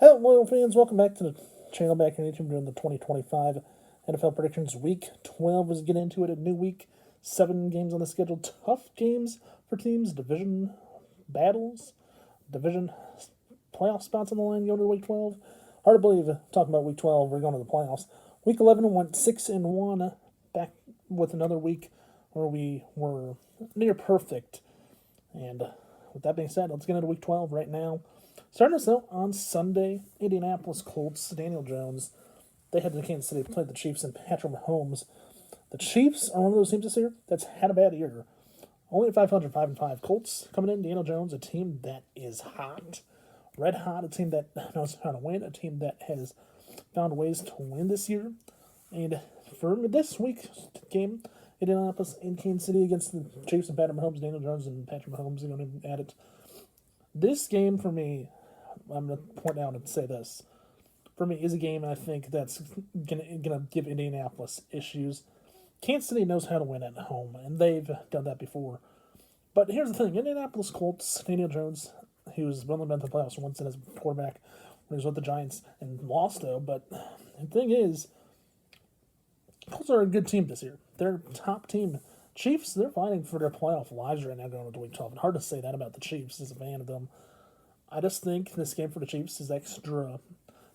Hello, fans. Welcome back to the channel. Back in YouTube doing the 2025 NFL predictions. Week 12 is getting into it. A new week. 7 games on the schedule. Tough games for teams. Division battles. Division playoff spots on the line going to week 12. Hard to believe, talking about week 12, we're going to the playoffs. Week 11 went 6-1. Back with another week where we were near perfect. And with that being said, let's get into week 12 right now. Starting us out on Sunday, Indianapolis Colts, Daniel Jones. They had the Kansas City, played the Chiefs, and Patrick Mahomes. The Chiefs are one of those teams this year that's had a bad year. Only at 500, 5-5. Colts coming in, Daniel Jones, a team that is hot. Red hot, a team that knows how to win, a team that has found ways to win this year. And for this week's game, Indianapolis and Kansas City against the Chiefs and Patrick Mahomes, Daniel Jones and Patrick Mahomes are going to add it. This game for me, I'm going to point out and say this. For me, is a game I think that's going to give Indianapolis issues. Kansas City knows how to win at home, and they've done that before. But here's the thing. Indianapolis Colts, Daniel Jones, who's only been to the playoffs once in his quarterback when he was with the Giants and lost, though. But the thing is, Colts are a good team this year. They're a top team. Chiefs, they're fighting for their playoff lives right now going into week 12. And hard to say that about the Chiefs as a fan of them. I just think this game for the Chiefs is extra.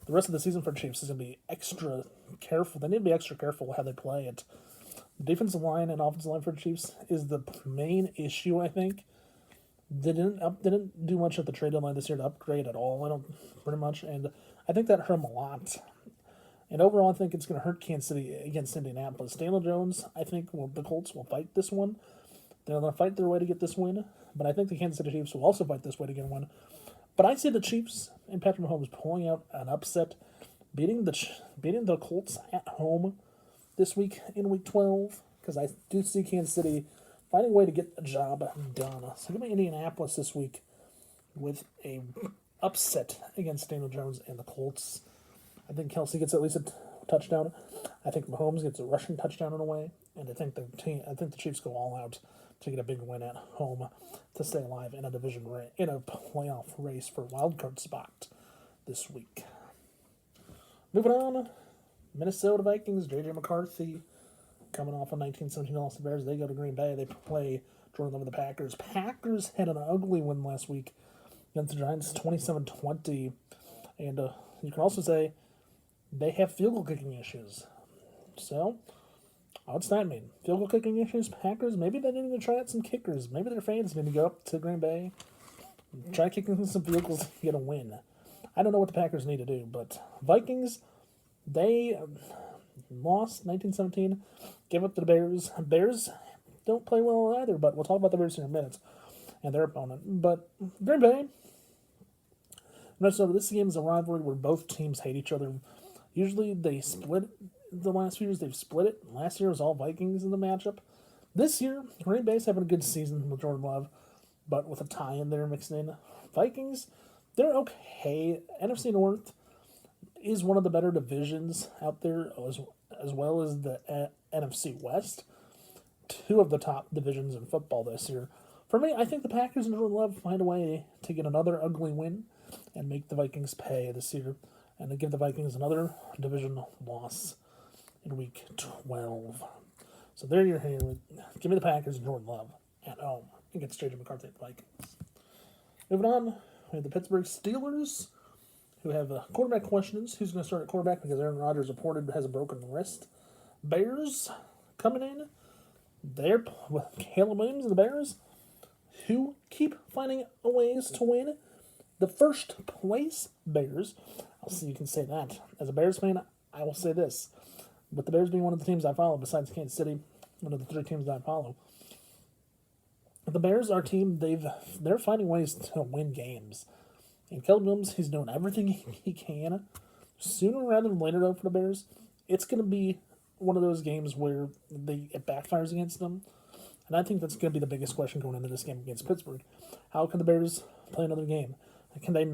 The rest of the season for the Chiefs is going to be extra careful. They need to be extra careful how they play it. The defensive line and offensive line for the Chiefs is the main issue, I think. They didn't do much at the trade deadline this year to upgrade at all. I don't pretty much, and I think that hurt them a lot. And overall, I think it's going to hurt Kansas City against Indianapolis. Daniel Jones, I think the Colts will fight this one. They're going to fight their way to get this win. But I think the Kansas City Chiefs will also fight this way to get a win. But I see the Chiefs and Patrick Mahomes pulling out an upset, beating the Colts at home this week in Week 12. Because I do see Kansas City finding a way to get the job done. So give me Indianapolis this week with a upset against Daniel Jones and the Colts. I think Kelsey gets at least a touchdown. I think Mahomes gets a rushing touchdown in a way, and I think the Chiefs go all out to get a big win at home to stay alive in a playoff race for a wild card spot this week. Moving on, Minnesota Vikings. J.J. McCarthy coming off a 1917 loss to the Bears. They go to Green Bay. They play Jordan Love with the Packers. Packers had an ugly win last week against the Giants, 27-20, and you can also say they have field goal kicking issues. So, what's that mean? Field goal kicking issues? Packers? Maybe they need to try out some kickers. Maybe their fans need to go up to Green Bay, try kicking some field goals to get a win. I don't know what the Packers need to do, but Vikings, they lost 1917, gave up to the Bears. Bears don't play well either, but we'll talk about the Bears in a minute and their opponent. But Green Bay, so this game is a rivalry where both teams hate each other. Usually they split the last few years. They've split it. Last year was all Vikings in the matchup. This year, Green Bay's having a good season with Jordan Love, but with a tie in there mixed in. Vikings, they're okay. NFC North is one of the better divisions out there, as well as the NFC West. Two of the top divisions in football this year. For me, I think the Packers and Jordan Love find a way to get another ugly win and make the Vikings pay this year, and to give the Vikings another division loss in Week 12. So there you're here. Give me the Packers and Jordan Love at home against J.J. McCarthy at the Vikings. Moving on, we have the Pittsburgh Steelers, who have quarterback questions. Who's going to start at quarterback because Aaron Rodgers reported has a broken wrist. Bears coming in. They're with Caleb Williams and the Bears, who keep finding ways to win. The first place Bears, I'll see you can say that. As a Bears fan, I will say this. With the Bears being one of the teams I follow, besides Kansas City, one of the 3 teams that I follow, the Bears are a team, they're finding ways to win games. And Caleb Williams, he's doing everything he can. Sooner rather than later, though, for the Bears, it's going to be one of those games where it backfires against them. And I think that's going to be the biggest question going into this game against Pittsburgh. How can the Bears play another game? Can they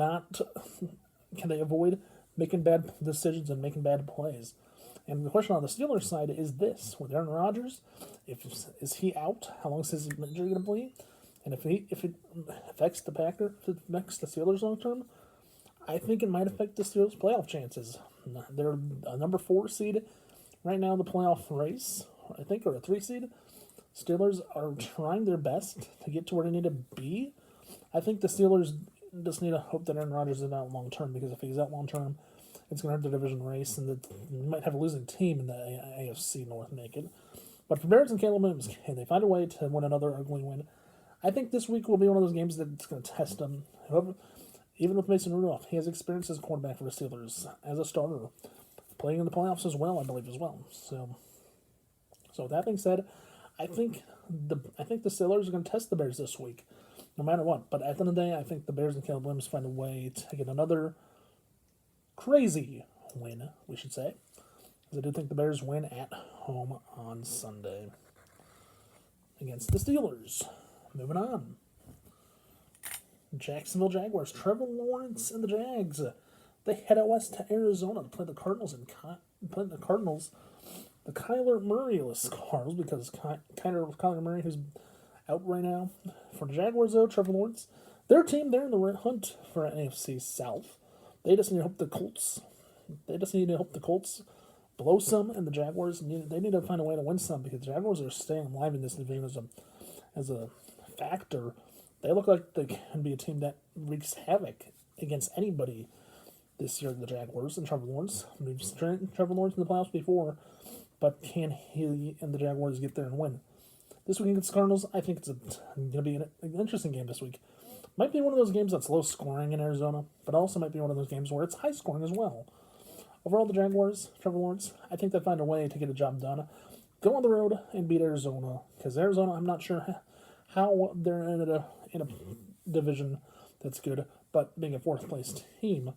avoid making bad decisions and making bad plays? And the question on the Steelers side is this: with Aaron Rodgers, is he out? How long is his injury going to be? And if it affects the Steelers long term, I think it might affect the Steelers' playoff chances. They're a number 4 seed right now in the playoff race, I think, or a 3 seed. Steelers are trying their best to get to where they need to be. I think the Steelers just need to hope that Aaron Rodgers is out long term, because if he's out long term, it's going to hurt the division race, and you might have a losing team in the AFC North make it. But for Bears and Caleb Williams, can they find a way to win another ugly win? I think this week will be one of those games that's going to test them. However, even with Mason Rudolph, he has experience as a quarterback for the Steelers, as a starter, playing in the playoffs as well, I believe, as well. So with that being said, I think the Steelers are going to test the Bears this week, no matter what. But at the end of the day, I think the Bears and Caleb Williams find a way to get another crazy win, we should say. Because I do think the Bears win at home on Sunday against the Steelers. Moving on. Jacksonville Jaguars. Trevor Lawrence and the Jags. They head out west to Arizona to play the Cardinals the Kyler Murray-less Cardinals, because Kyler Murray, who's out right now. For the Jaguars, though, Trevor Lawrence, their team, they're in the hunt for an AFC South. They just need to hope the Colts blow some, and the Jaguars they need to find a way to win some, because the Jaguars are staying alive in this division as a factor. They look like they can be a team that wreaks havoc against anybody this year. The Jaguars and Trevor Lawrence. We've seen Trevor Lawrence in the playoffs before, but can he and the Jaguars get there and win? This week against the Cardinals, I think it's going to be an interesting game this week. Might be one of those games that's low scoring in Arizona, but also might be one of those games where it's high scoring as well. Overall, the Jaguars, Trevor Lawrence, I think they find a way to get a job done. Go on the road and beat Arizona, because Arizona, I'm not sure how they're in a division that's good, but being a fourth place team.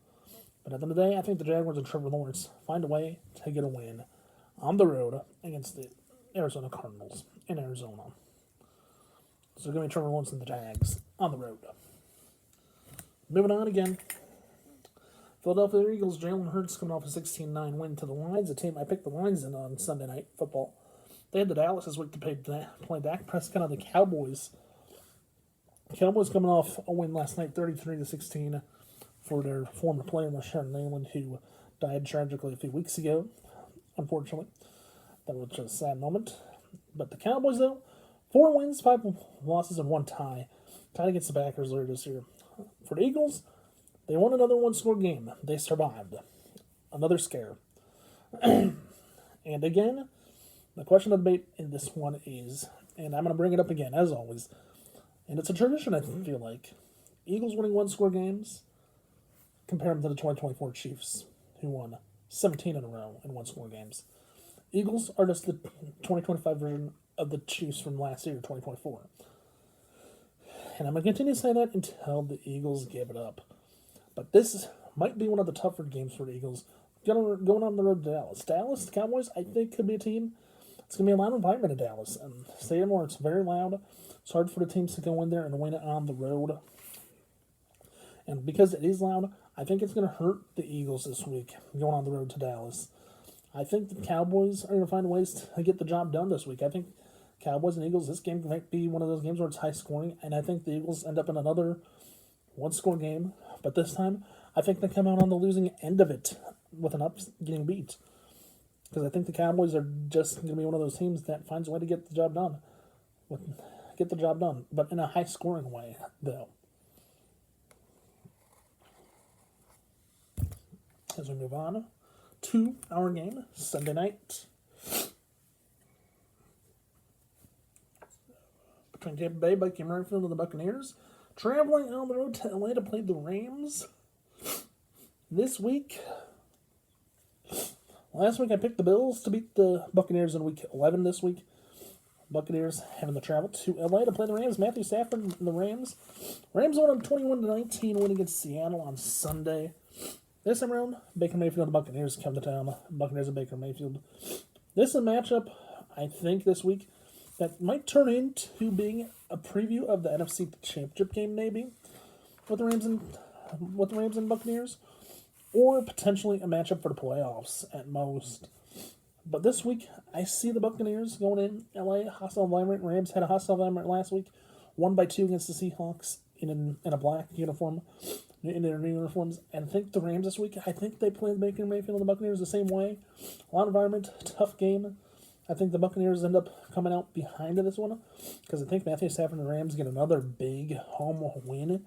But at the end of the day, I think the Jaguars and Trevor Lawrence find a way to get a win on the road against the Arizona Cardinals in Arizona. So going to be Trevor Lawrence and the Jags on the road. Moving on again. Philadelphia Eagles, Jalen Hurts coming off a 16-9 win to the Lions, a team I picked the Lions in on Sunday Night Football. They had the Dallas this week to play Dak Prescott on the Cowboys. The Cowboys coming off a win last night, 33-16, for their former player, Marshawn Leyland, who died tragically a few weeks ago, unfortunately. That was just a sad moment. But the Cowboys, though, 4 wins, 5 losses, and 1 tie. Tied against the Packers later this year. For the Eagles, they won another one-score game. They survived. Another scare. And again, the question of debate in this one is, and I'm going to bring it up again, as always, and it's a tradition, I feel like, Eagles winning one-score games, compare them to the 2024 Chiefs, who won 17 in a row in one-score games. Eagles are just the 2025 version of the Chiefs from last year, 2024. And I'm going to continue to say that until the Eagles give it up. But this might be one of the tougher games for the Eagles, going on the road to Dallas. Dallas, the Cowboys, I think, could be a team. It's going to be a loud environment in Dallas. And stadium where it's very loud. It's hard for the teams to go in there and win it on the road. And because it is loud, I think it's going to hurt the Eagles this week, going on the road to Dallas. I think the Cowboys are going to find ways to get the job done this week. I think Cowboys and Eagles, this game might be one of those games where it's high scoring, and I think the Eagles end up in another one-score game. But this time, I think they come out on the losing end of it with an getting beat. Because I think the Cowboys are just going to be one of those teams that finds a way to get the job done. But in a high-scoring way, though. As we move on to our game, Sunday night, between Tampa Bay, Baker Mayfield, and the Buccaneers, traveling on the road to LA to play the Rams. This week, last week I picked the Bills to beat the Buccaneers in Week 11 this week. Buccaneers having to travel to LA to play the Rams. Matthew Stafford and the Rams. Rams won on 21-19 win against Seattle on Sunday. This time around, Baker Mayfield and the Buccaneers come to town. Buccaneers and Baker Mayfield. This is a matchup, I think, this week that might turn into being a preview of the NFC Championship game, maybe, with the Rams and Buccaneers, or potentially a matchup for the playoffs at most. But this week, I see the Buccaneers going in LA, hostile environment. Rams had a hostile environment last week, won by 2 against the Seahawks in a black uniform. in their new uniforms. And I think the Rams this week, I think they play Baker Mayfield and the Buccaneers the same way. A lot of environment, tough game. I think the Buccaneers end up coming out behind this one because I think Matthew Stafford and the Rams get another big home win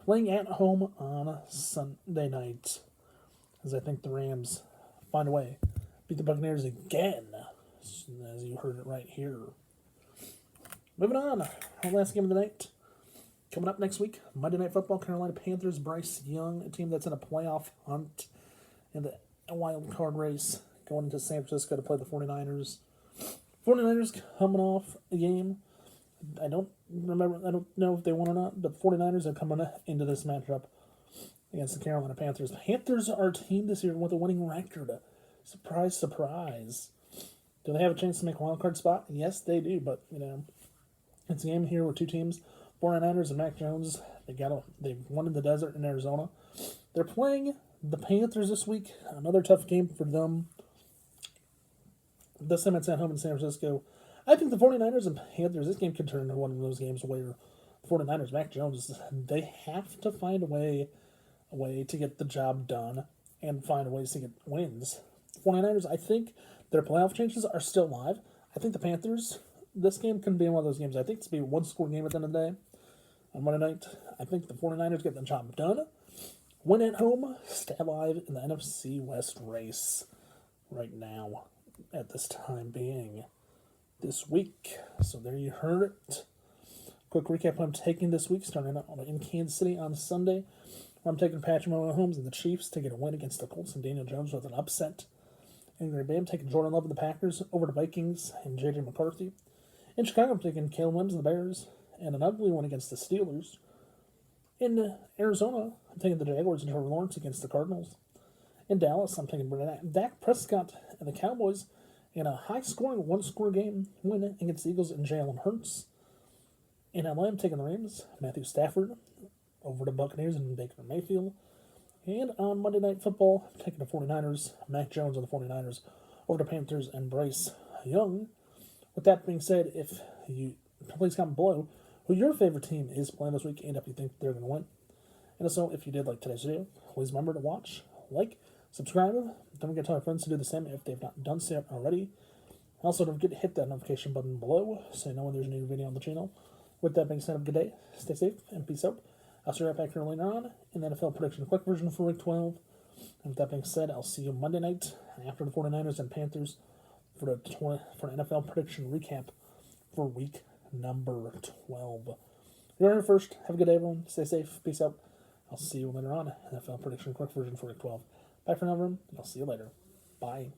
playing at home on Sunday night. As I think the Rams find a way beat the Buccaneers again, as you heard it right here. Moving on, our last game of the night. Coming up next week, Monday Night Football, Carolina Panthers, Bryce Young, a team that's in a playoff hunt in the wild card race, going into San Francisco to play the 49ers. 49ers coming off a game. I don't know if they won or not, but the 49ers are coming into this matchup against the Carolina Panthers. Panthers are a team this year with a winning record. Surprise, surprise. Do they have a chance to make a wild card spot? Yes, they do, but, it's a game here with two teams, 49ers and Mac Jones. They've won in the desert in Arizona. They're playing the Panthers this week. Another tough game for them. This time it's at home in San Francisco. I think the 49ers and Panthers, this game could turn into one of those games where the 49ers, Mac Jones, they have to find a way to get the job done and find ways to get wins. The 49ers, I think their playoff chances are still alive. I think the Panthers, this game can be one of those games. I think it's be a one-score game at the end of the day. On Monday night, I think the 49ers get the job done. Win at home, stay alive in the NFC West race right now at this time being this week. So there you heard it. Quick recap what I'm taking this week, starting out in Kansas City on Sunday, where I'm taking Patrick Mahomes and the Chiefs to get a win against the Colts and Daniel Jones with an upset. In Green Bay, I'm taking Jordan Love and the Packers over the Vikings and J.J. McCarthy. In Chicago, I'm taking Caleb Williams and the Bears and an ugly one against the Steelers. In Arizona, I'm taking the Jaguars and Trevor Lawrence against the Cardinals. In Dallas, I'm taking Dak Prescott and the Cowboys in a high-scoring, one-score game win against the Eagles and Jalen Hurts. In LA, I'm taking the Rams, Matthew Stafford over the Buccaneers and Baker Mayfield. And on Monday Night Football, I'm taking the 49ers, Mac Jones and the 49ers over the Panthers and Bryce Young. With that being said, if you please comment below who your favorite team is playing this week and if you think they're going to win. And also, if you did like today's video, please remember to watch, like, subscribe. Don't forget to tell your friends to do the same if they've not done so already. Also, don't forget to hit that notification button below so you know when there's a new video on the channel. With that being said, have a good day, stay safe, and peace out. I'll see you right back here later on in the NFL prediction quick version for Week 12. And with that being said, I'll see you Monday night after the 49ers and Panthers for the NFL prediction recap for Week number 12. You're here first. Have a good day, everyone. Stay safe. Peace out. I'll see you later on. NFL prediction quick version for Week 12. Bye for now, everyone. I'll see you later. Bye.